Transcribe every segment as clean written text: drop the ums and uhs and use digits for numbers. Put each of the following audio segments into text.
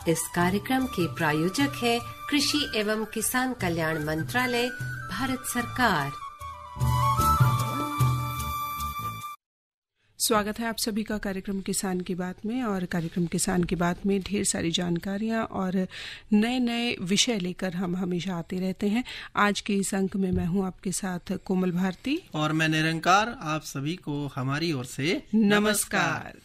इस कार्यक्रम के प्रायोजक है कृषि एवं किसान कल्याण मंत्रालय, भारत सरकार। स्वागत है आप सभी का कार्यक्रम किसान की बात में। और कार्यक्रम किसान की बात में ढेर सारी जानकारियां और नए नए विषय लेकर हम हमेशा आते रहते हैं। आज के इस अंक में मैं हूं आपके साथ कोमल भारती और मैं निरंकार। आप सभी को हमारी ओर से नमस्कार।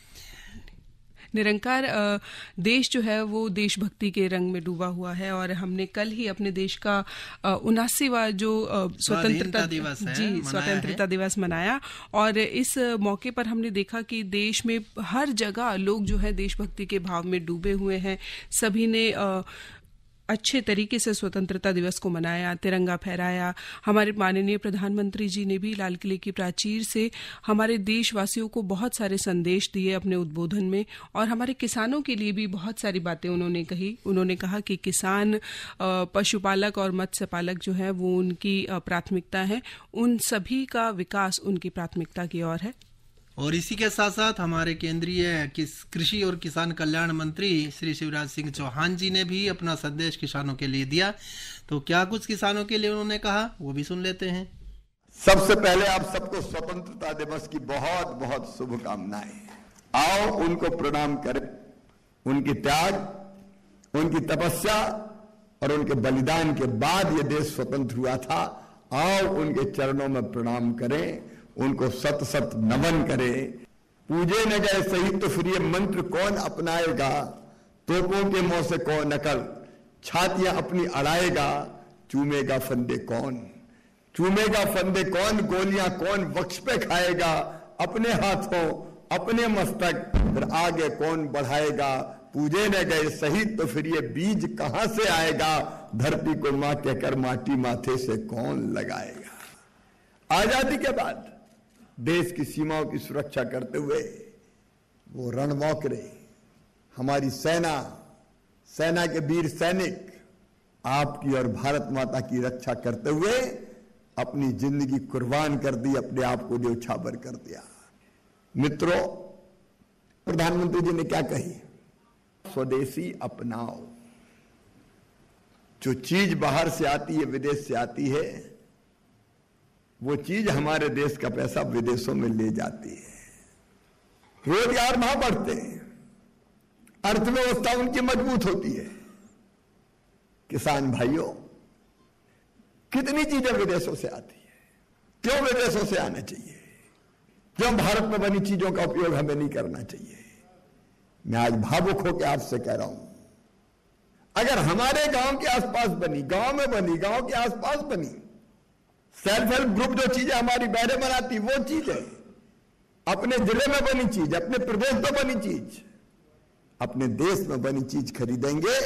निरंकार, देश जो है वो देशभक्ति के रंग में डूबा हुआ है और हमने कल ही अपने देश का 79वां जो स्वतंत्रता दिवस मनाया। और इस मौके पर हमने देखा कि देश में हर जगह लोग जो है देशभक्ति के भाव में डूबे हुए हैं। सभी ने अच्छे तरीके से स्वतंत्रता दिवस को मनाया, तिरंगा फहराया। हमारे माननीय प्रधानमंत्री जी ने भी लाल किले की प्राचीर से हमारे देशवासियों को बहुत सारे संदेश दिए अपने उद्बोधन में। और हमारे किसानों के लिए भी बहुत सारी बातें उन्होंने कही। उन्होंने कहा कि किसान, पशुपालक और मत्स्य पालक जो है वो उनकी प्राथमिकता है, उन सभी का विकास उनकी प्राथमिकता की ओर है। और इसी के साथ साथ हमारे केंद्रीय कृषि और किसान कल्याण मंत्री श्री शिवराज सिंह चौहान जी ने भी अपना संदेश किसानों के लिए दिया। तो क्या कुछ किसानों के लिए उन्होंने कहा वो भी सुन लेते हैं। सबसे पहले आप सबको स्वतंत्रता दिवस की बहुत बहुत शुभकामनाएं। आओ उनको प्रणाम करें, उनकी त्याग, उनकी तपस्या और उनके बलिदान के बाद ये देश स्वतंत्र हुआ था। आओ उनके चरणों में प्रणाम करें, उनको सत सत नमन करे। पूजे न गए शहीद तो फिर ये मंत्र कौन अपनाएगा, तोपों के मुंह से कौन नकल, छातियां अपनी अड़ाएगा, चूमेगा फंदे कौन, चूमेगा फंदे कौन, गोलियां कौन वक्ष पे खाएगा, अपने हाथों अपने मस्तक फिर आगे कौन बढ़ाएगा। पूजे न गए शहीद तो फिर ये बीज कहां से आएगा, धरती को मां कहकर माटी माथे से कौन लगाएगा। आजादी के बाद देश की सीमाओं की सुरक्षा करते हुए वो रणमौकरे, हमारी सेना के वीर सैनिक आपकी और भारत माता की रक्षा करते हुए अपनी जिंदगी कुर्बान कर दी, अपने आप को न्यौछावर कर दिया। मित्रों, प्रधानमंत्री जी ने क्या कही, स्वदेशी अपनाओ। जो चीज बाहर से आती है, विदेश से आती है, वो चीज हमारे देश का पैसा विदेशों में ले जाती है। रोजगार वहां बढ़ते हैं, अर्थव्यवस्था उनकी मजबूत होती है। किसान भाइयों, कितनी चीजें विदेशों से आती है, क्यों विदेशों से आना चाहिए? क्यों भारत में बनी चीजों का उपयोग हमें नहीं करना चाहिए? मैं आज भावुक होकर आपसे कह रहा हूं, अगर हमारे गांव के आसपास बनी, गांव में बनी, गांव के आसपास बनी सेल्फ हेल्प ग्रुप जो चीजें हमारी बहरें बनाती, वो चीज है अपने जिले में बनी चीज, अपने प्रदेश में बनी चीज, अपने देश में बनी चीज खरीदेंगे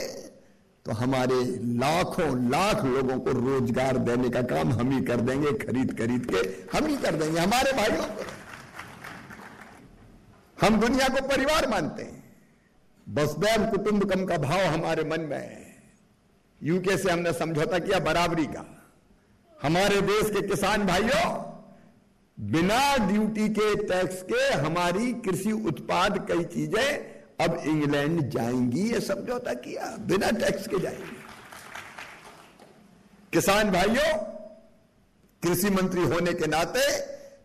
तो हमारे लाखों लाख लोगों को रोजगार देने का काम हम ही कर देंगे। खरीद के हम ही कर देंगे हमारे भाइयों को। हम दुनिया को परिवार मानते हैं, वसुधैव कुटुंबकम का भाव हमारे मन में है। यूके से हमने समझौता किया बराबरी का। हमारे देश के किसान भाइयों, बिना ड्यूटी के, टैक्स के हमारी कृषि उत्पाद कई चीजें अब इंग्लैंड जाएंगी, ये समझौता किया, बिना टैक्स के जाएंगी। किसान भाइयों, कृषि मंत्री होने के नाते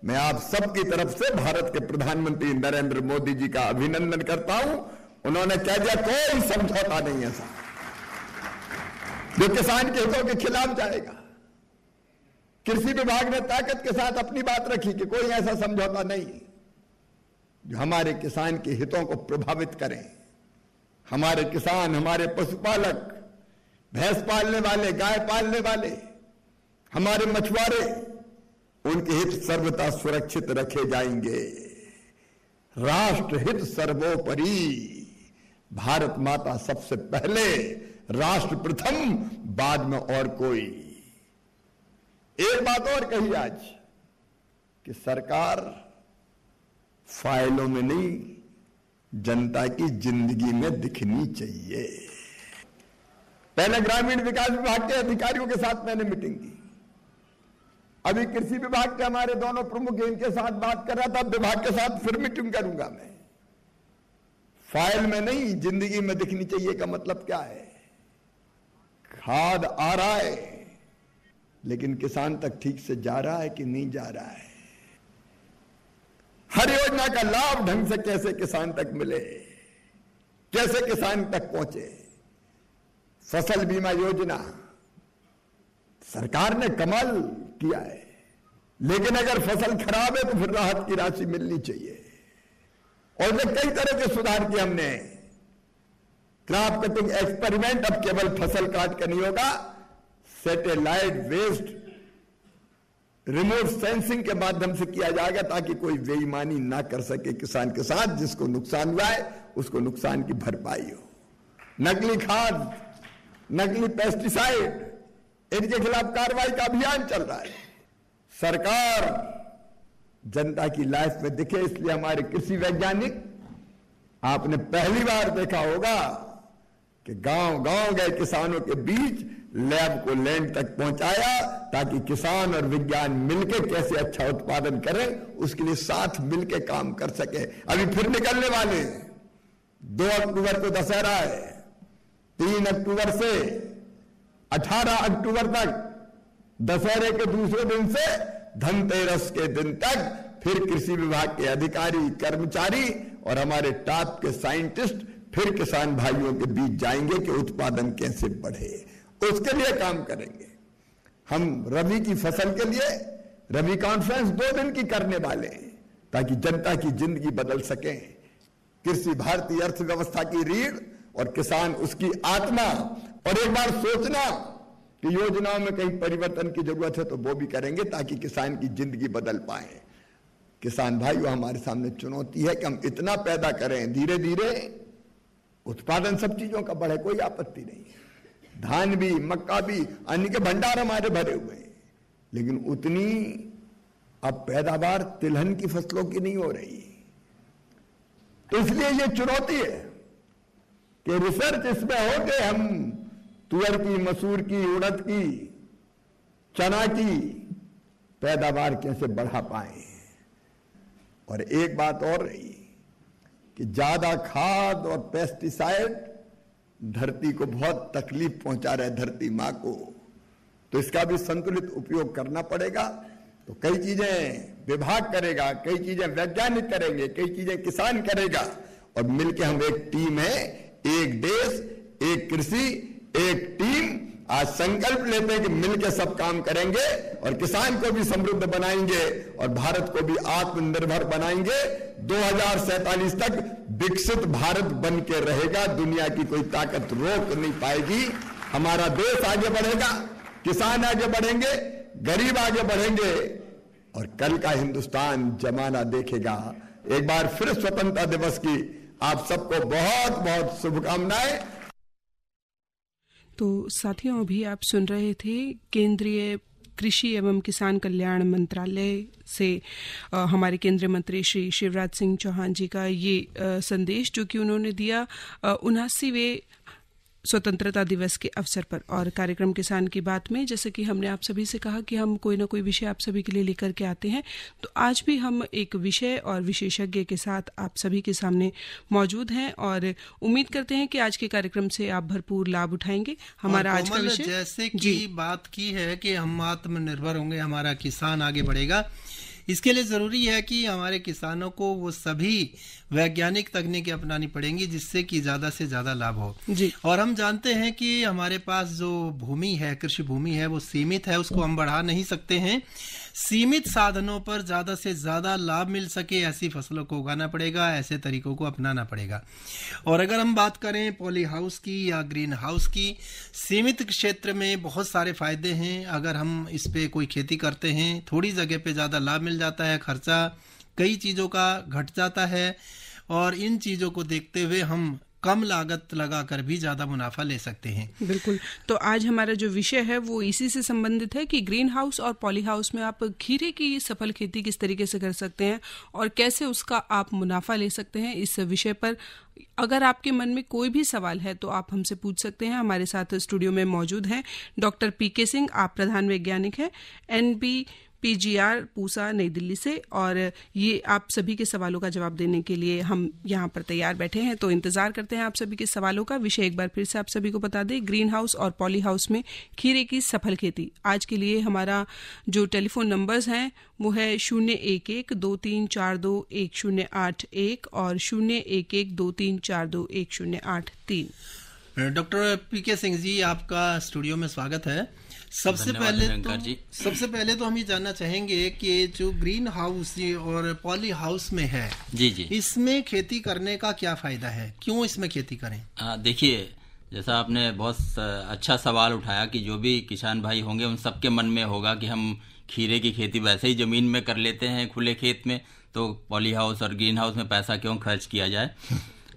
मैं आप सबकी तरफ से भारत के प्रधानमंत्री नरेंद्र मोदी जी का अभिनंदन करता हूं। उन्होंने कह दिया कोई समझौता नहीं ऐसा जो किसान के हितों के खिलाफ जाएगा। कृषि विभाग ने ताकत के साथ अपनी बात रखी कि कोई ऐसा समझौता नहीं जो हमारे किसान के हितों को प्रभावित करें। हमारे किसान, हमारे पशुपालक, भैंस पालने वाले, गाय पालने वाले, हमारे मछुआरे, उनके हित सर्वथा सुरक्षित रखे जाएंगे। राष्ट्र हित सर्वोपरि, भारत माता सबसे पहले, राष्ट्र प्रथम, बाद में और कोई। एक बात और कही आज कि सरकार फाइलों में नहीं, जनता की जिंदगी में दिखनी चाहिए। पहले ग्रामीण विकास विभाग के अधिकारियों के साथ मैंने मीटिंग की, अभी कृषि विभाग के हमारे दोनों प्रमुख इनके साथ बात कर रहा था, विभाग के साथ फिर मीटिंग करूंगा मैं। फाइल में नहीं, जिंदगी में दिखनी चाहिए का मतलब क्या है? खाद आ रहा है, लेकिन किसान तक ठीक से जा रहा है कि नहीं जा रहा है? हर योजना का लाभ ढंग से कैसे किसान तक मिले, कैसे किसान तक पहुंचे? फसल बीमा योजना सरकार ने कमाल किया है, लेकिन अगर फसल खराब है तो फिर राहत की राशि मिलनी चाहिए। और जो कई तरह के सुधार किए हमने, क्रॉप कटिंग एक्सपेरिमेंट अब केवल फसल काट कर नहीं होगा, सैटेलाइट वेस्ट रिमोट सेंसिंग के माध्यम से किया जाएगा, ताकि कोई बेईमानी ना कर सके किसान के साथ। जिसको नुकसान हुआ है उसको नुकसान की भरपाई हो। नकली खाद, नकली पेस्टिसाइड, इनके खिलाफ कार्रवाई का अभियान चल रहा है। सरकार जनता की लाइफ में दिखे, इसलिए हमारे कृषि वैज्ञानिक, आपने पहली बार देखा होगा कि गांव गांव गए किसानों के बीच लैब को लैंड तक पहुंचाया, ताकि किसान और विज्ञान मिलकर कैसे अच्छा उत्पादन करें, उसके लिए साथ मिलकर काम कर सके। अभी फिर निकलने वाले 2 अक्टूबर को दशहरा है, 3 अक्टूबर से 18 अक्टूबर तक, दशहरे के दूसरे दिन से धनतेरस के दिन तक फिर कृषि विभाग के अधिकारी, कर्मचारी और हमारे टॉप के साइंटिस्ट फिर किसान भाइयों के बीच जाएंगे कि उत्पादन कैसे बढ़े, उसके लिए काम करेंगे। हम रबी की फसल के लिए रबी कॉन्फ्रेंस 2 दिन की करने वाले हैं, ताकि जनता की जिंदगी बदल सके। कृषि भारतीय अर्थव्यवस्था की रीढ़ और किसान उसकी आत्मा। और एक बार सोचना कि योजनाओं में कहीं परिवर्तन की जरूरत है तो वो भी करेंगे, ताकि किसान की जिंदगी बदल पाए। किसान भाइयों, हमारे सामने चुनौती है कि हम इतना पैदा करें, धीरे धीरे उत्पादन सब चीजों का बढ़े, कोई आपत्ति नहीं है। धान भी, मक्का भी, अन्न के भंडार हमारे भरे हुए हैं, लेकिन उतनी अब पैदावार तिलहन की फसलों की नहीं हो रही। तो इसलिए ये चुनौती है कि रिसर्च इसमें हो कि हम तुअर की, मसूर की, उड़द की, चना की पैदावार कैसे बढ़ा पाए। और एक बात और रही कि ज्यादा खाद और पेस्टिसाइड धरती को बहुत तकलीफ पहुंचा रहे, धरती मां को। तो इसका भी संतुलित उपयोग करना पड़ेगा। तो कई चीजें विभाग करेगा, कई चीजें वैज्ञानिक करेंगे, कई चीजें किसान करेगा, और मिलकर हम एक टीम है, एक देश, एक कृषि, एक टीम। आज संकल्प लेते हैं कि मिलकर सब काम करेंगे और किसान को भी समृद्ध बनाएंगे और भारत को भी आत्मनिर्भर बनाएंगे। 2047 तक विकसित भारत बन के रहेगा, दुनिया की कोई ताकत रोक नहीं पाएगी। हमारा देश आगे बढ़ेगा, किसान आगे बढ़ेंगे, गरीब आगे बढ़ेंगे, और कल का हिंदुस्तान जमाना देखेगा। एक बार फिर स्वतंत्रता दिवस की आप सबको बहुत बहुत शुभकामनाएं। तो साथियों, अभी आप सुन रहे थे केंद्रीय कृषि एवं किसान कल्याण मंत्रालय से हमारे केंद्रीय मंत्री श्री शिवराज सिंह चौहान जी का ये संदेश, जो कि उन्होंने दिया 79वें स्वतंत्रता दिवस के अवसर पर। और कार्यक्रम किसान की बात में, जैसे कि हमने आप सभी से कहा कि हम कोई ना कोई विषय आप सभी के लिए लेकर के आते हैं, तो आज भी हम एक विषय और विशेषज्ञ के साथ आप सभी के सामने मौजूद हैं, और उम्मीद करते हैं कि आज के कार्यक्रम से आप भरपूर लाभ उठाएंगे। हमारा आज का विषय, जैसे कि बात की है कि हम आत्मनिर्भर होंगे, हमारा किसान आगे बढ़ेगा, इसके लिए जरूरी है कि हमारे किसानों को वो सभी वैज्ञानिक तकनीकें अपनानी पड़ेंगी जिससे कि ज्यादा से ज्यादा लाभ हो जी। और हम जानते हैं कि हमारे पास जो भूमि है, कृषि भूमि है, वो सीमित है, उसको हम बढ़ा नहीं सकते हैं। सीमित साधनों पर ज्यादा से ज्यादा लाभ मिल सके, ऐसी फसलों को उगाना पड़ेगा, ऐसे तरीकों को अपनाना पड़ेगा। और अगर हम बात करें पॉली हाउस की या ग्रीन हाउस की, सीमित क्षेत्र में बहुत सारे फायदे हैं। अगर हम इस पे कोई खेती करते हैं, थोड़ी जगह पे ज्यादा लाभ मिल जाता है, खर्चा कई चीजों का घट जाता है, और इन चीजों को देखते हुए हम कम लागत लगाकर भी ज्यादा मुनाफा ले सकते हैं। बिल्कुल। तो आज हमारा जो विषय है वो इसी से संबंधित है कि ग्रीन हाउस और पॉली हाउस में आप खीरे की सफल खेती किस तरीके से कर सकते हैं और कैसे उसका आप मुनाफा ले सकते हैं। इस विषय पर अगर आपके मन में कोई भी सवाल है तो आप हमसे पूछ सकते हैं। हमारे साथ स्टूडियो में मौजूद हैं डॉक्टर पीके सिंह, आप प्रधान वैज्ञानिक हैं NB PGR पूसा नई दिल्ली से। और ये आप सभी के सवालों का जवाब देने के लिए हम यहाँ पर तैयार बैठे हैं, तो इंतजार करते हैं आप सभी के सवालों का। विषय एक बार फिर से आप सभी को बता दें, ग्रीन हाउस और पॉली हाउस में खीरे की सफल खेती। आज के लिए हमारा जो टेलीफोन नंबर्स हैं वो है 011-2342-1081 और 011-2342-1083। डॉक्टर PK सिंह जी, आपका स्टूडियो में स्वागत है। सबसे पहले तो हम ये जानना चाहेंगे कि जो ग्रीन हाउस और पॉली हाउस में है जी, इसमें खेती करने का क्या फायदा है, क्यों इसमें खेती करें? देखिए, जैसा आपने बहुत अच्छा सवाल उठाया कि जो भी किसान भाई होंगे उन सबके मन में होगा कि हम खीरे की खेती वैसे ही जमीन में कर लेते हैं खुले खेत में, तो पॉली हाउस और ग्रीन हाउस में पैसा क्यों खर्च किया जाए।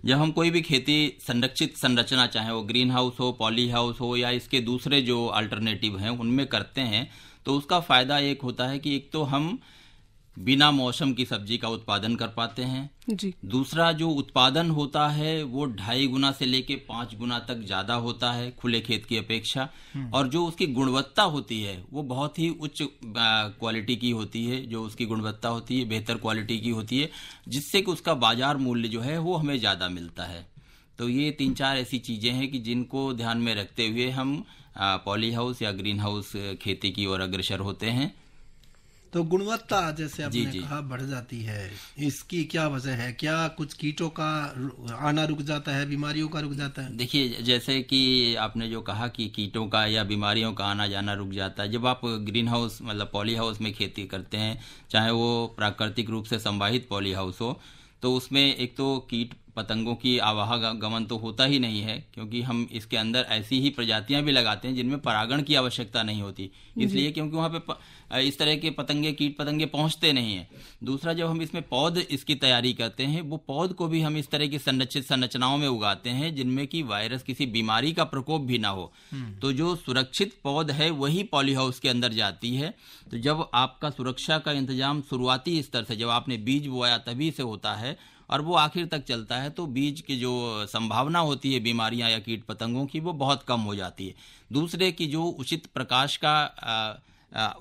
जब हम कोई भी खेती संरक्षित संरचना, चाहे वो ग्रीन हाउस हो, पॉली हाउस हो या इसके दूसरे जो अल्टरनेटिव हैं उनमें करते हैं, तो उसका फ़ायदा एक होता है कि एक तो हम बिना मौसम की सब्जी का उत्पादन कर पाते हैं जी। दूसरा जो उत्पादन होता है वो 2.5 गुना से लेके 5 गुना तक ज़्यादा होता है खुले खेत की अपेक्षा, और जो उसकी गुणवत्ता होती है वो बहुत ही उच्च क्वालिटी की होती है। जो उसकी गुणवत्ता होती है बेहतर क्वालिटी की होती है, जिससे कि उसका बाजार मूल्य जो है वो हमें ज़्यादा मिलता है। तो ये 3-4 ऐसी चीज़ें हैं कि जिनको ध्यान में रखते हुए हम पॉली हाउस या ग्रीन हाउस खेती की ओर अग्रसर होते हैं। तो गुणवत्ता जैसे आपने कहा बढ़ जाती है, इसकी क्या वजह है? क्या कुछ कीटों का आना रुक जाता है, बीमारियों का रुक जाता है? देखिए, जैसे कि आपने जो कहा कि कीटों का या बीमारियों का आना जाना रुक जाता है, जब आप ग्रीन हाउस मतलब पॉली हाउस में खेती करते हैं, चाहे वो प्राकृतिक रूप से संवाहित पॉली हाउस हो, तो उसमें एक तो कीट पतंगों की आवागमन तो होता ही नहीं है, क्योंकि हम इसके अंदर ऐसी ही प्रजातियां भी लगाते हैं जिनमें परागण की आवश्यकता नहीं होती, इसलिए क्योंकि वहाँ पे इस तरह के कीट पतंगे पहुँचते नहीं हैं। दूसरा, जब हम इसमें पौध इसकी तैयारी करते हैं, वो पौध को भी हम इस तरह की संरक्षित संरचनाओं में उगाते हैं जिनमें कि वायरस किसी बीमारी का प्रकोप भी ना हो। तो जो सुरक्षित पौध है वही पॉली हाउस के अंदर जाती है। तो जब आपका सुरक्षा का इंतजाम शुरुआती स्तर से, जब आपने बीज बोया तभी से होता है और वो आखिर तक चलता है, तो बीज की जो संभावना होती है बीमारियां या कीट पतंगों की वो बहुत कम हो जाती है। दूसरे की जो उचित प्रकाश का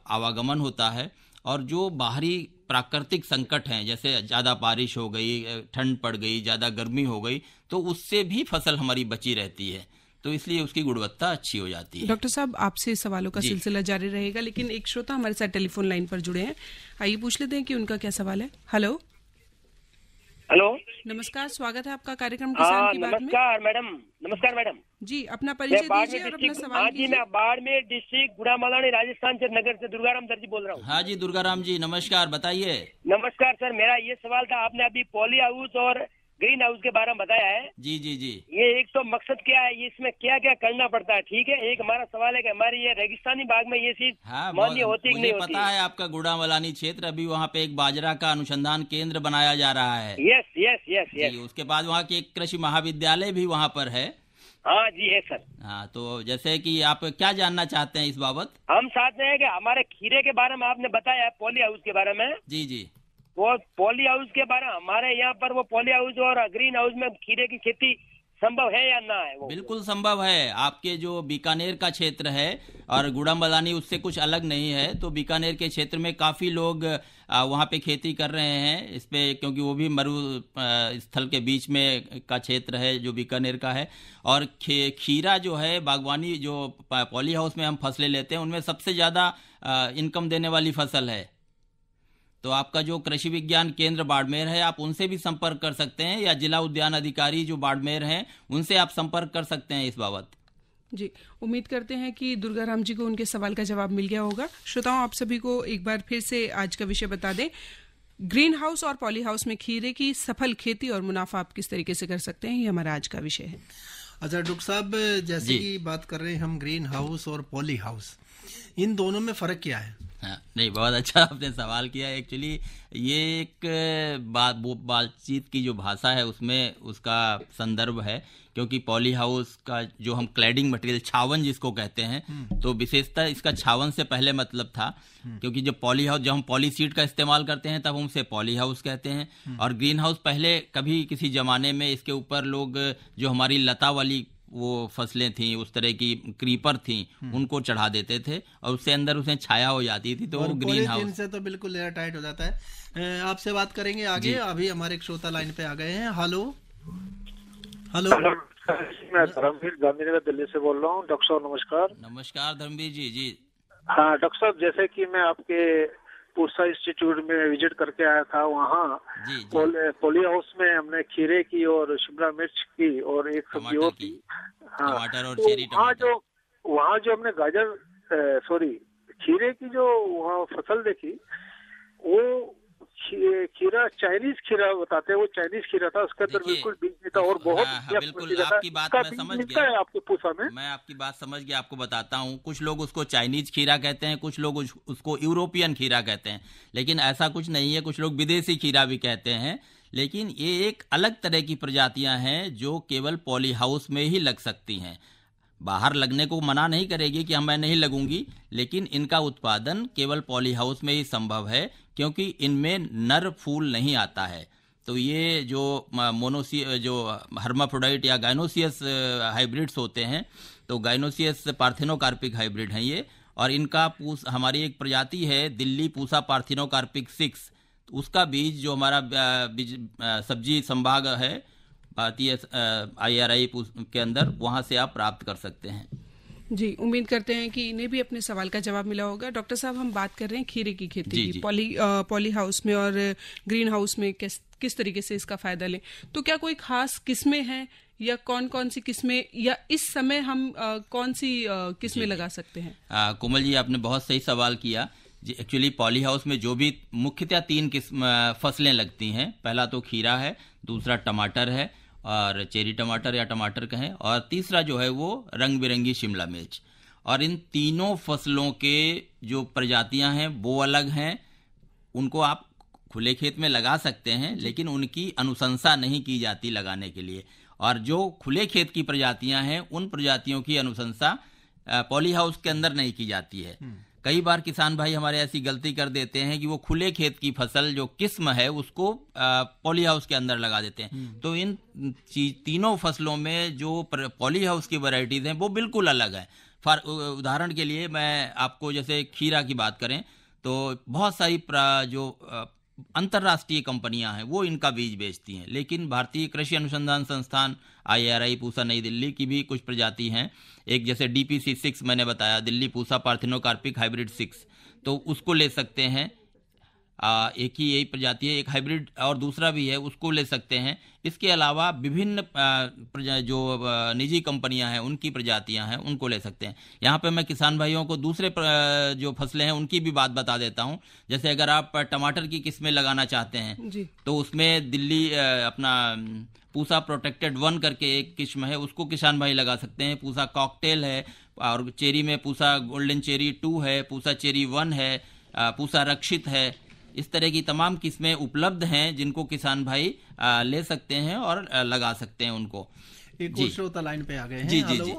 आवागमन होता है, और जो बाहरी प्राकृतिक संकट हैं, जैसे ज़्यादा बारिश हो गई, ठंड पड़ गई, ज़्यादा गर्मी हो गई, तो उससे भी फसल हमारी बची रहती है, तो इसलिए उसकी गुणवत्ता अच्छी हो जाती है। डॉक्टर साहब, आपसे सवालों का सिलसिला जारी रहेगा, लेकिन एक श्रोता हमारे साथ टेलीफोन लाइन पर जुड़े हैं, आइए पूछ लेते हैं कि उनका क्या सवाल है। हेलो नमस्कार, स्वागत है आपका कार्यक्रम किसान की बात में। नमस्कार मैडम जी, अपना परिचय दीजिए और अपना सवाल कीजिए। मैं बाड़मेर डिस्ट्रिक्ट गुड़ामालानी राजस्थान से नगर से दुर्गाराम दर्जी बोल रहा हूँ। हाँ जी, दुर्गाराम जी नमस्कार, बताइए। नमस्कार सर, मेरा ये सवाल था, आपने अभी पॉली हाउस और ग्रीन हाउस के बारे में बताया है। जी जी जी। ये एक तो मकसद क्या है, इसमें क्या क्या करना पड़ता है? ठीक है, एक हमारा सवाल है कि हमारी ये रेगिस्तानी भाग में ये चीज मान्य होती है कि नहीं होती? पता है आपका गुड़ामालानी क्षेत्र, अभी वहाँ पे एक बाजरा का अनुसंधान केंद्र बनाया जा रहा है। Yes yes yes yes. उसके बाद वहाँ के एक कृषि महाविद्यालय भी वहाँ पर है। हाँ जी है सर। हाँ, तो जैसे कि आप क्या जानना चाहते हैं इस बाबत? हम चाहते हैं कि हमारे खीरे के बारे में आपने बताया, पॉली हाउस के बारे में। जी जी। वो पॉली हाउस के बारे में हमारे यहाँ पर वो पॉली हाउस और ग्रीन हाउस में खीरे की खेती संभव है या ना है? वो बिल्कुल संभव है। आपके जो बीकानेर का क्षेत्र है और गुड़ामालानी उससे कुछ अलग नहीं है, तो बीकानेर के क्षेत्र में काफी लोग वहाँ पे खेती कर रहे हैं इस पे, क्योंकि वो भी मरु स्थल के बीच में का क्षेत्र है जो बीकानेर का है। और खीरा जो है, बागवानी जो पॉली हाउस में हम फसलें लेते हैं उनमें सबसे ज्यादा इनकम देने वाली फसल है। तो आपका जो कृषि विज्ञान केंद्र बाड़मेर है, आप उनसे भी संपर्क कर सकते हैं, या जिला उद्यान अधिकारी जो बाड़मेर हैं उनसे आप संपर्क कर सकते हैं इस बाबत। जी, उम्मीद करते हैं कि दुर्गाराम जी को उनके सवाल का जवाब मिल गया होगा। श्रोताओं, आप सभी को एक बार फिर से आज का विषय बता दें, ग्रीन हाउस और पॉली हाउस में खीरे की सफल खेती और मुनाफा आप किस तरीके से कर सकते हैं, ये हमारा आज का विषय है। अच्छा डॉक्टर साहब, जैसे कि बात कर रहे हैं हम ग्रीन हाउस और पॉली हाउस, इन दोनों में फर्क क्या है? हाँ, नहीं, बहुत अच्छा आपने सवाल किया। एक्चुअली ये एक बातचीत की जो भाषा है उसमें उसका संदर्भ है, क्योंकि पॉली हाउस का जो हम क्लैडिंग मटेरियल, छावन जिसको कहते हैं, तो विशेषता इसका छावन से पहले मतलब था, क्योंकि जब पॉली हाउस, जब हम पॉली सीट का इस्तेमाल करते हैं तब हम उसे पॉली हाउस कहते हैं। और ग्रीन हाउस पहले कभी किसी जमाने में इसके ऊपर लोग जो हमारी लता वाली वो फसलें थी, उस तरह की क्रीपर थी, उनको चढ़ा देते थे और उससे अंदर उसे छाया हो जाती थी, तो वो ग्रीन हाउस से तो बिल्कुल एयर टाइट हो जाता है। आपसे बात करेंगे आगे। अभी हमारे एक श्रोता लाइन पे आ गए हैं। हेलो हेलो, मैं धर्मवीर गांधीनगर दिल्ली से बोल रहा हूँ। डॉक्टर साहब नमस्कार। नमस्कार धर्मवीर जी। जी हाँ डॉक्टर साहब, जैसे कि मैं आपके पूसा इंस्टीट्यूट में विजिट करके आया था, वहाँ पॉली हाउस में हमने खीरे की और शिमला मिर्च की और एक सब्जी और की, हाँ, टमाटर और तो चेरी टमाटर। वहाँ जो हमने खीरे की जो वहाँ फसल देखी, वो खीरा चाइनीज खीरा बताते हैं, वो चाइनीज खीरा था, उसके अंदर बिल्कुल बीज नहीं था और बहुत बिल्कुल आपकी बात मैं समझ गया है आपके पूसा में। मैं आपकी बात समझ गया, आपको बताता हूँ। कुछ लोग उसको चाइनीज खीरा कहते हैं, कुछ लोग उसको यूरोपियन खीरा कहते हैं, लेकिन ऐसा कुछ नहीं है। कुछ लोग विदेशी खीरा भी कहते हैं, लेकिन ये एक अलग तरह की प्रजातियां हैं जो केवल पॉली हाउस में ही लग सकती हैं। बाहर लगने को मना नहीं करेगी कि मैं नहीं लगूंगी, लेकिन इनका उत्पादन केवल पॉली हाउस में ही संभव है, क्योंकि इनमें नर फूल नहीं आता है। तो ये जो जो हर्माफ्रोडाइट या गाइनोसियस हाइब्रिड्स होते हैं, तो गाइनोसियस पार्थिनोकार्पिक हाइब्रिड हैं ये, और इनका हमारी एक प्रजाति है दिल्ली पूसा पार्थिनोकार्पिक 6, उसका बीज जो हमारा सब्जी संभाग है भारतीय IRI के अंदर, वहां से आप प्राप्त कर सकते हैं। जी, उम्मीद करते हैं कि इन्हें भी अपने सवाल का जवाब मिला होगा। डॉक्टर साहब, हम बात कर रहे हैं खीरे की खेती की, पॉली हाउस में और ग्रीन हाउस में किस तरीके से इसका फायदा लें। तो क्या कोई खास किस्में हैं या कौन कौन सी किस्में, या इस समय हम कौन सी किस्में लगा सकते हैं? कोमल जी, आपने बहुत सही सवाल किया जी। एक्चुअली पॉली हाउस में जो भी मुख्यतः 3 किस्म फसलें लगती हैं। पहला तो खीरा है, दूसरा टमाटर है और चेरी टमाटर या टमाटर कहें, और तीसरा जो है वो रंग बिरंगी शिमला मिर्च। और इन तीनों फसलों के जो प्रजातियां हैं वो अलग हैं। उनको आप खुले खेत में लगा सकते हैं, लेकिन उनकी अनुशंसा नहीं की जाती लगाने के लिए। और जो खुले खेत की प्रजातियां हैं, उन प्रजातियों की अनुशंसा पॉली हाउस के अंदर नहीं की जाती है। कई बार किसान भाई हमारे ऐसी गलती कर देते हैं कि वो खुले खेत की फसल जो किस्म है उसको पॉली हाउस के अंदर लगा देते हैं। तो इन तीनों फसलों में जो पॉली हाउस की वैरायटीज हैं वो बिल्कुल अलग है। उदाहरण के लिए मैं आपको जैसे खीरा की बात करें, तो बहुत सारी जो अंतर्राष्ट्रीय कंपनियां हैं वो इनका बीज बेचती हैं, लेकिन भारतीय कृषि अनुसंधान संस्थान IRI पूसा नई दिल्ली की भी कुछ प्रजाति हैं। एक जैसे DPC 6 मैंने बताया, दिल्ली पूसा पार्थिनोकार्पिक हाइब्रिड 6, तो उसको ले सकते हैं। एक ही यही प्रजाति है, एक हाइब्रिड और दूसरा भी है, उसको ले सकते हैं। इसके अलावा विभिन्न जो निजी कंपनियां हैं उनकी प्रजातियां हैं, उनको ले सकते हैं। यहाँ पे मैं किसान भाइयों को दूसरे जो फसलें हैं उनकी भी बात बता देता हूँ। जैसे अगर आप टमाटर की किस्में लगाना चाहते हैं जी, तो उसमें दिल्ली अपना पूसा प्रोटेक्टेड 1 करके एक किस्म है, उसको किसान भाई लगा सकते हैं। पूसा कॉकटेल है, और चेरी में पूसा गोल्डन चेरी 2 है, पूसा चेरी 1 है, पूसा रक्षित है। इस तरह की तमाम किस्में उपलब्ध हैं जिनको किसान भाई ले सकते हैं और लगा सकते हैं उनको। एक और श्रोता लाइन पे आ गए हैं। जी जी जी,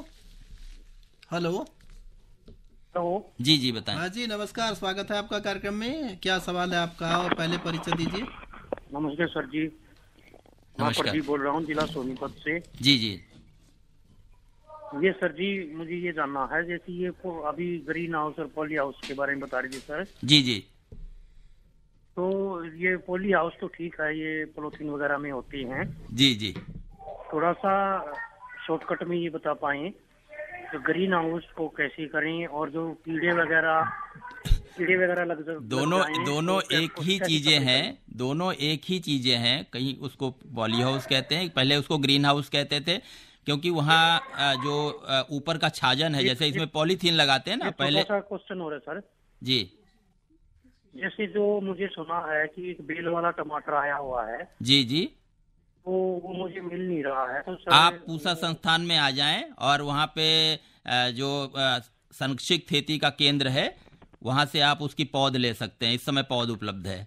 हेलो जी जी बताएं। हाँ जी, नमस्कार, स्वागत है आपका कार्यक्रम में। क्या सवाल है आपका, और पहले परिचय दीजिए। नमस्कार सर जी, नमस्कार, बोल रहा हूँ जिला सोनीपत से। जी जी, ये सर जी मुझे ये जानना है, जैसे ये अभी ग्रीन हाउस और पॉली हाउस के बारे में बता रही थी सर। जी जी, तो ये पॉली हाउस तो ठीक है, ये पॉलिथीन वगैरह में होती हैं। जी जी, थोड़ा सा शॉर्टकट में ये बता पाए तो ग्रीन हाउस को कैसे करें, और जो कीड़े वगैरह लग दोनों एक ही चीजें हैं, दोनों एक ही चीजें हैं। कहीं उसको पॉली हाउस कहते हैं, पहले उसको ग्रीन हाउस कहते थे, क्योंकि वहाँ जो ऊपर का छाजन है, जैसे इसमें पॉलीथीन लगाते हैं ना। पहले क्वेश्चन हो रहा है सर जी, जैसे जो मुझे सुना है कि एक बेल वाला टमाटर आया हुआ है। जी जी, तो वो मुझे मिल नहीं रहा है। तो आप पूसा संस्थान में आ जाएं और वहाँ पे जो संरक्षित खेती का केंद्र है वहाँ से आप उसकी पौध ले सकते हैं। इस समय पौध उपलब्ध है।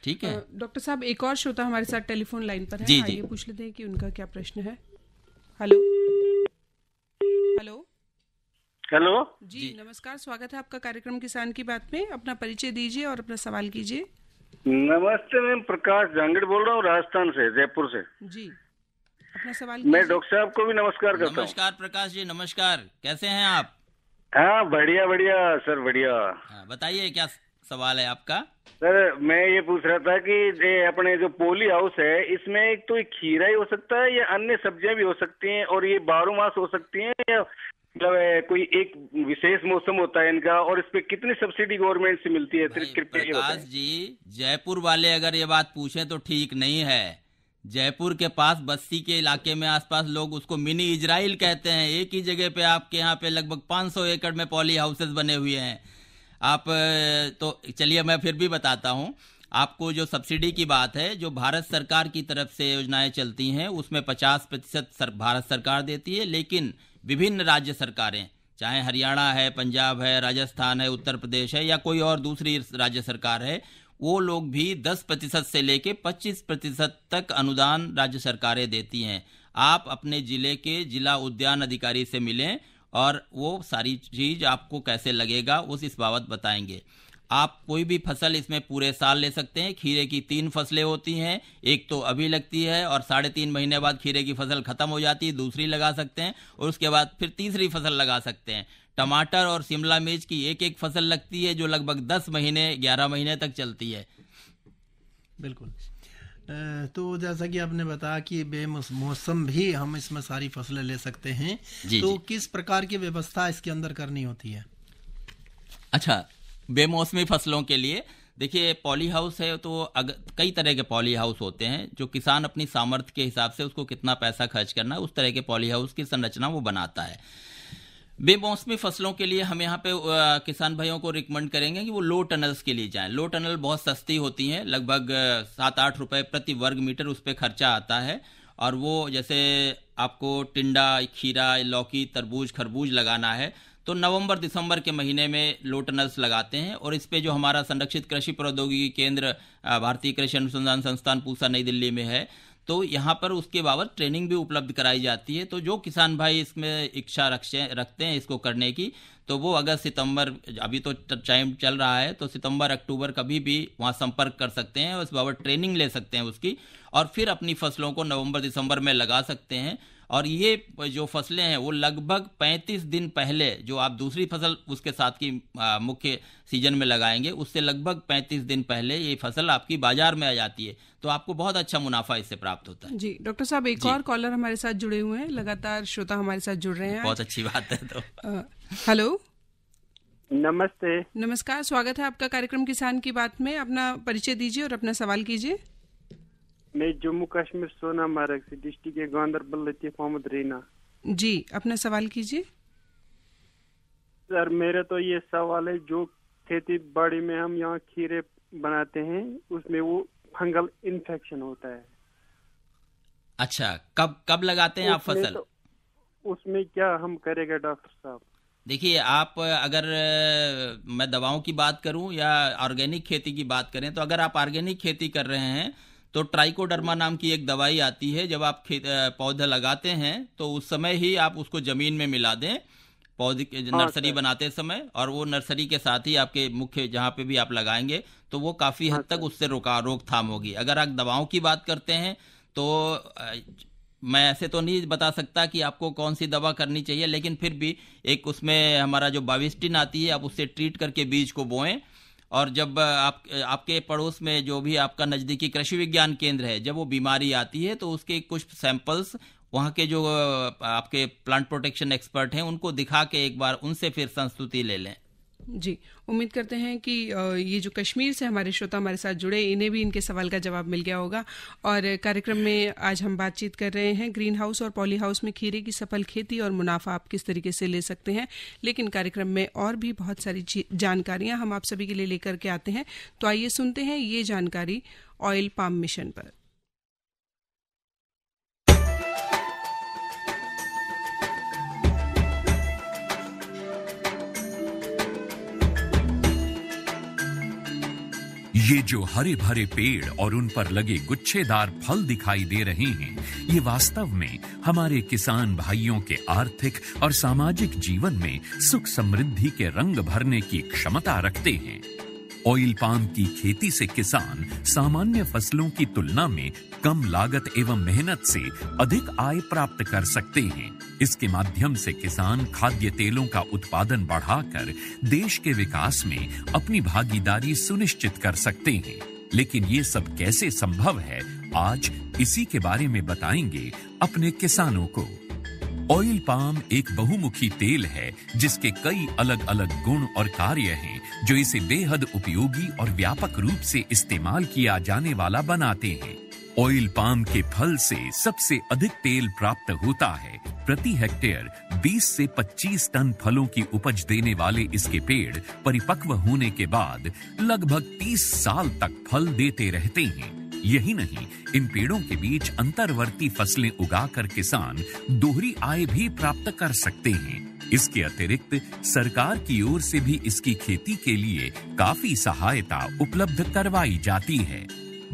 ठीक है डॉक्टर साहब, एक और श्रोता हमारे साथ टेलीफोन लाइन पर है। जी जी, आइए पूछ लेते हैं कि उनका क्या प्रश्न है। हेलो हेलो हेलो जी, नमस्कार, स्वागत है आपका कार्यक्रम किसान की बात में। अपना परिचय दीजिए और अपना सवाल कीजिए। नमस्ते, मैं प्रकाश जांगड़ बोल रहा हूँ, राजस्थान से, जयपुर से। जी, अपना सवाल। मैं डॉक्टर साहब को भी नमस्कार करता हूँ। नमस्कार प्रकाश जी, नमस्कार, कैसे हैं आप? हाँ बढ़िया बढ़िया सर, बढ़िया। बताइए क्या सवाल है आपका? सर मैं ये पूछ रहा था कि अपने जो पोली हाउस है इसमें एक तो खीरा ही हो सकता है या अन्य सब्जियां भी हो सकती हैं, और ये 12 मास हो सकती हैं या मतलब कोई एक विशेष मौसम होता है इनका, और इस पे कितनी सब्सिडी गवर्नमेंट से मिलती है? प्रकाश जी, जयपुर वाले अगर ये बात पूछें तो ठीक नहीं है। जयपुर के पास बस्ती के इलाके में आसपास लोग उसको मिनी इजराइल कहते हैं। एक ही जगह पे आपके यहाँ पे लगभग 500 एकड़ में पॉली हाउसेस बने हुए हैं। आप तो चलिए मैं फिर भी बताता हूँ आपको। जो सब्सिडी की बात है, जो भारत सरकार की तरफ से योजनाएं चलती हैं उसमें 50% भारत सरकार देती है, लेकिन विभिन्न राज्य सरकारें, चाहे हरियाणा है, पंजाब है, राजस्थान है, उत्तर प्रदेश है या कोई और दूसरी राज्य सरकार है, वो लोग भी 10% से लेके 25% तक अनुदान राज्य सरकारें देती हैं। आप अपने जिले के जिला उद्यान अधिकारी से मिलें और वो सारी चीज आपको कैसे लगेगा उस इस बाबत बताएंगे। आप कोई भी फसल इसमें पूरे साल ले सकते हैं। खीरे की 3 फसलें होती हैं, एक तो अभी लगती है और 3.5 महीने बाद खीरे की फसल खत्म हो जाती है, दूसरी लगा सकते हैं और उसके बाद फिर तीसरी फसल लगा सकते हैं। टमाटर और शिमला मिर्च की एक फसल लगती है जो लगभग 10 महीने 11 महीने तक चलती है। बिल्कुल। तो जैसा कि आपने बताया कि बेमौसम भी हम इसमें सारी फसलें ले सकते हैं, तो किस प्रकार की व्यवस्था इसके अंदर करनी होती है? अच्छा, बेमौसमी फसलों के लिए देखिए, पॉली हाउस है तो कई तरह के पॉली हाउस होते हैं। जो किसान अपनी सामर्थ्य के हिसाब से उसको कितना पैसा खर्च करना है उस तरह के पॉली हाउस की संरचना वो बनाता है। बेमौसमी फसलों के लिए हम यहाँ पे किसान भाइयों को रिकमेंड करेंगे कि वो लो टनल्स के लिए जाएं। लो टनल बहुत सस्ती होती हैं, लगभग 7-8 रुपए प्रति वर्ग मीटर उस पर खर्चा आता है। और वो जैसे आपको टिंडा, खीरा, लौकी, तरबूज, खरबूज लगाना है तो नवंबर-दिसंबर के महीने में लो टनल्स लगाते हैं। और इस पे जो हमारा संरक्षित कृषि प्रौद्योगिकी केंद्र भारतीय कृषि अनुसंधान संस्थान पूसा नई दिल्ली में है, तो यहाँ पर उसके बाबत ट्रेनिंग भी उपलब्ध कराई जाती है। तो जो किसान भाई इसमें इच्छा रखते हैं इसको करने की, तो वो अगस्त सितंबर, अभी तो टाइम चल रहा है, तो सितंबर अक्टूबर कभी भी वहाँ संपर्क कर सकते हैं और इस बाबत ट्रेनिंग ले सकते हैं उसकी, और फिर अपनी फसलों को नवंबर दिसंबर में लगा सकते हैं। और ये जो फसलें हैं वो लगभग 35 दिन पहले जो आप दूसरी फसल उसके साथ की मुख्य सीजन में लगाएंगे, उससे लगभग 35 दिन पहले ये फसल आपकी बाजार में आ जाती है, तो आपको बहुत अच्छा मुनाफा इससे प्राप्त होता है। जी डॉक्टर साहब, एक और कॉलर हमारे साथ जुड़े हुए हैं, लगातार श्रोता हमारे साथ जुड़ रहे हैं। बहुत अच्छी बात है। तो हेलो, नमस्ते। नमस्कार, स्वागत है आपका कार्यक्रम किसान की बात में। अपना परिचय दीजिए और अपना सवाल कीजिए। मैं जम्मू कश्मीर सोनामार्ग से, डिस्ट्रिक्ट के गांधरबल, लतीफ मोहम्मद रीना। जी, अपना सवाल कीजिए। सर मेरा तो ये सवाल है, जो खेती बाड़ी में हम यहाँ खीरे बनाते हैं उसमें वो फंगल इन्फेक्शन होता है। अच्छा, कब लगाते हैं आप फसल? तो उसमें क्या हम करेगा डॉक्टर साहब? देखिए, आप अगर मैं दवाओं की बात करूं या ऑर्गेनिक खेती की बात करें, तो अगर आप ऑर्गेनिक खेती कर रहे हैं तो ट्राइकोडर्मा नाम की एक दवाई आती है। जब आप पौधा लगाते हैं तो उस समय ही आप उसको जमीन में मिला दें पौधे नर्सरी बनाते समय, और वो नर्सरी के साथ ही आपके मुख्य जहाँ पे भी आप लगाएंगे तो वो काफ़ी हद तक उससे रोकथाम होगी। अगर आप दवाओं की बात करते हैं तो मैं ऐसे तो नहीं बता सकता कि आपको कौन सी दवा करनी चाहिए, लेकिन फिर भी एक उसमें हमारा जो बाविस्टिन आती है, आप उससे ट्रीट करके बीज को बोएं। और जब आपके पड़ोस में जो भी आपका नज़दीकी कृषि विज्ञान केंद्र है, जब वो बीमारी आती है तो उसके कुछ सैंपल्स वहाँ के जो आपके प्लांट प्रोटेक्शन एक्सपर्ट हैं उनको दिखा के एक बार उनसे फिर संस्तुति ले लें। जी, उम्मीद करते हैं कि ये जो कश्मीर से हमारे श्रोता हमारे साथ जुड़े, इन्हें भी इनके सवाल का जवाब मिल गया होगा। और कार्यक्रम में आज हम बातचीत कर रहे हैं ग्रीन हाउस और पॉली हाउस में खीरे की सफल खेती और मुनाफा आप किस तरीके से ले सकते हैं। लेकिन कार्यक्रम में और भी बहुत सारी जानकारियां हम आप सभी के लिए लेकर के आते हैं, तो आइए सुनते हैं ये जानकारी ऑयल पाम मिशन पर। ये जो हरे भरे पेड़ और उन पर लगे गुच्छेदार फल दिखाई दे रहे हैं, ये वास्तव में हमारे किसान भाइयों के आर्थिक और सामाजिक जीवन में सुख समृद्धि के रंग भरने की क्षमता रखते हैं। ऑयल पाम की खेती से किसान सामान्य फसलों की तुलना में कम लागत एवं मेहनत से अधिक आय प्राप्त कर सकते हैं। इसके माध्यम से किसान खाद्य तेलों का उत्पादन बढ़ाकर देश के विकास में अपनी भागीदारी सुनिश्चित कर सकते हैं। लेकिन ये सब कैसे संभव है, आज इसी के बारे में बताएंगे अपने किसानों को। ऑयल पाम एक बहुमुखी तेल है जिसके कई अलग अलग गुण और कार्य हैं जो इसे बेहद उपयोगी और व्यापक रूप से इस्तेमाल किया जाने वाला बनाते हैं। ऑयल पाम के फल से सबसे अधिक तेल प्राप्त होता है। प्रति हेक्टेयर 20 से 25 टन फलों की उपज देने वाले इसके पेड़ परिपक्व होने के बाद लगभग 30 साल तक फल देते रहते हैं। यही नहीं, इन पेड़ों के बीच अंतर्वर्ती फसलें उगाकर किसान दोहरी आय भी प्राप्त कर सकते हैं। इसके अतिरिक्त सरकार की ओर से भी इसकी खेती के लिए काफी सहायता उपलब्ध करवाई जाती है।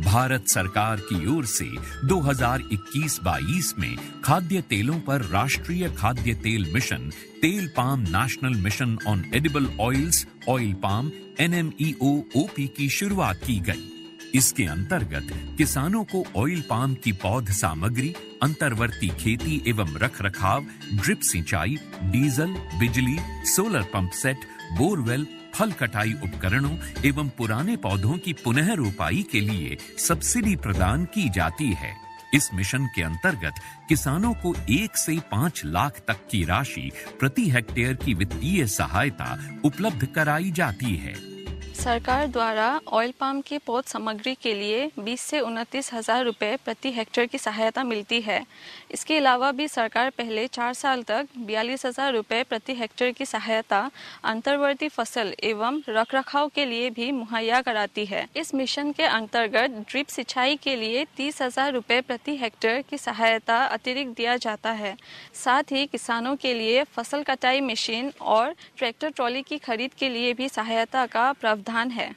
भारत सरकार की ओर से 2021-22 में खाद्य तेलों पर राष्ट्रीय खाद्य तेल मिशन, तेल palm national mission on edible oils, oil palm NMEO-OP की शुरुआत की गई। इसके अंतर्गत किसानों को ऑयल पाम की पौध सामग्री, अंतर्वर्ती खेती एवं रखरखाव, ड्रिप सिंचाई, डीजल, बिजली, सोलर पंप सेट, बोरवेल, फल कटाई उपकरणों एवं पुराने पौधों की पुनः रोपाई के लिए सब्सिडी प्रदान की जाती है। इस मिशन के अंतर्गत किसानों को 1 से 5 लाख तक की राशि प्रति हेक्टेयर की वित्तीय सहायता उपलब्ध कराई जाती है। सरकार द्वारा ऑयल पाम की पौध सामग्री के लिए 20 से 29 हजार रुपये प्रति हेक्टेयर की सहायता मिलती है। इसके अलावा भी सरकार पहले 4 साल तक 42,000 रुपये प्रति हेक्टेयर की सहायता अंतर्वर्ती फसल एवं रखरखाव के लिए भी मुहैया कराती है। इस मिशन के अंतर्गत ड्रिप सिंचाई के लिए 30,000 रुपये प्रति हेक्टेयर की सहायता अतिरिक्त दिया जाता है। साथ ही किसानों के लिए फसल कटाई मशीन और ट्रैक्टर ट्रॉली की खरीद के लिए भी सहायता का प्रावधान है।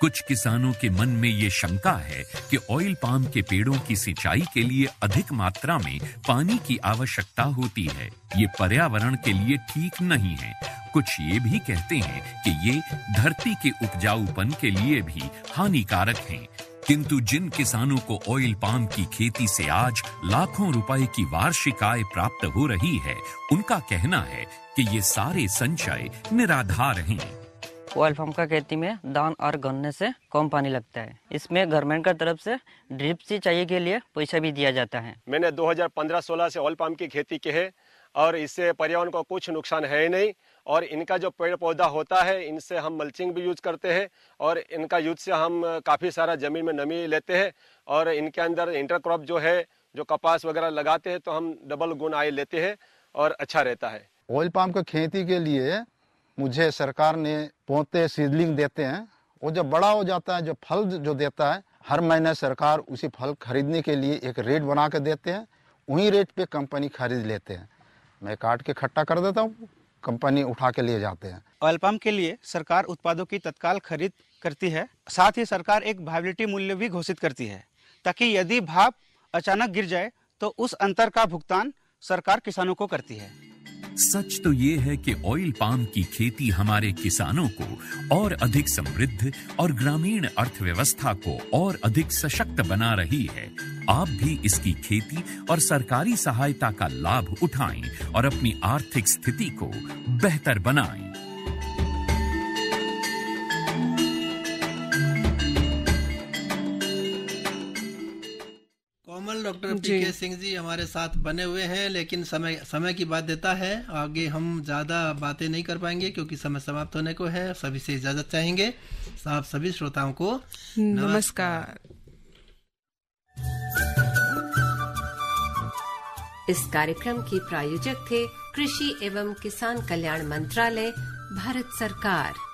कुछ किसानों के मन में ये शंका है कि ऑयल पाम के पेड़ों की सिंचाई के लिए अधिक मात्रा में पानी की आवश्यकता होती है। ये पर्यावरण के लिए ठीक नहीं है। कुछ ये भी कहते हैं कि ये धरती के उपजाऊपन के लिए भी हानिकारक हैं। किंतु जिन किसानों को ऑयल पाम की खेती से आज लाखों रुपए की वार्षिक आय प्राप्त हो रही है, उनका कहना है कि ये सारे संचय निराधार हैं। ऑयल पाम का खेती में दान और गन्ने से कम पानी लगता है। इसमें गवर्नमेंट का तरफ से ड्रिप सिंचाई के लिए पैसा भी दिया जाता है। मैंने 2015-16 से ऑयल पाम की खेती की है और इससे पर्यावरण को कुछ नुकसान है ही नहीं। और इनका जो पेड़ पौधा होता है, इनसे हम मल्चिंग भी यूज करते हैं और इनका यूज से हम काफ़ी सारा ज़मीन में नमी लेते हैं। और इनके अंदर इंटरक्रॉप जो है, जो कपास वगैरह लगाते हैं तो हम डबल गुण आय लेते हैं और अच्छा रहता है। ऑयल पाम की खेती के लिए मुझे सरकार ने पौधे सीडलिंग देते हैं। वो जब बड़ा हो जाता है, जो फल जो देता है, हर महीने सरकार उसी फल खरीदने के लिए एक रेट बना के देते हैं। वही रेट पे कंपनी खरीद लेते हैं। मैं काट के इकट्ठा कर देता हूँ, कंपनी उठा के लिए जाते हैं। ऑयल पाम के लिए सरकार उत्पादों की तत्काल खरीद करती है। साथ ही सरकार एक वायबिलिटी मूल्य भी घोषित करती है ताकि यदि भाव अचानक गिर जाए तो उस अंतर का भुगतान सरकार किसानों को करती है। सच तो ये है कि ऑयल पाम की खेती हमारे किसानों को और अधिक समृद्ध और ग्रामीण अर्थव्यवस्था को और अधिक सशक्त बना रही है। आप भी इसकी खेती और सरकारी सहायता का लाभ उठाएं और अपनी आर्थिक स्थिति को बेहतर बनाएं। डॉक्टर पीके सिंह जी हमारे साथ बने हुए हैं, लेकिन समय की बात देता है, आगे हम ज्यादा बातें नहीं कर पाएंगे क्योंकि समय समाप्त होने को है। सभी से इजाजत चाहेंगे। आप सभी श्रोताओं को नमस्कार। इस कार्यक्रम के प्रायोजक थे कृषि एवं किसान कल्याण मंत्रालय, भारत सरकार।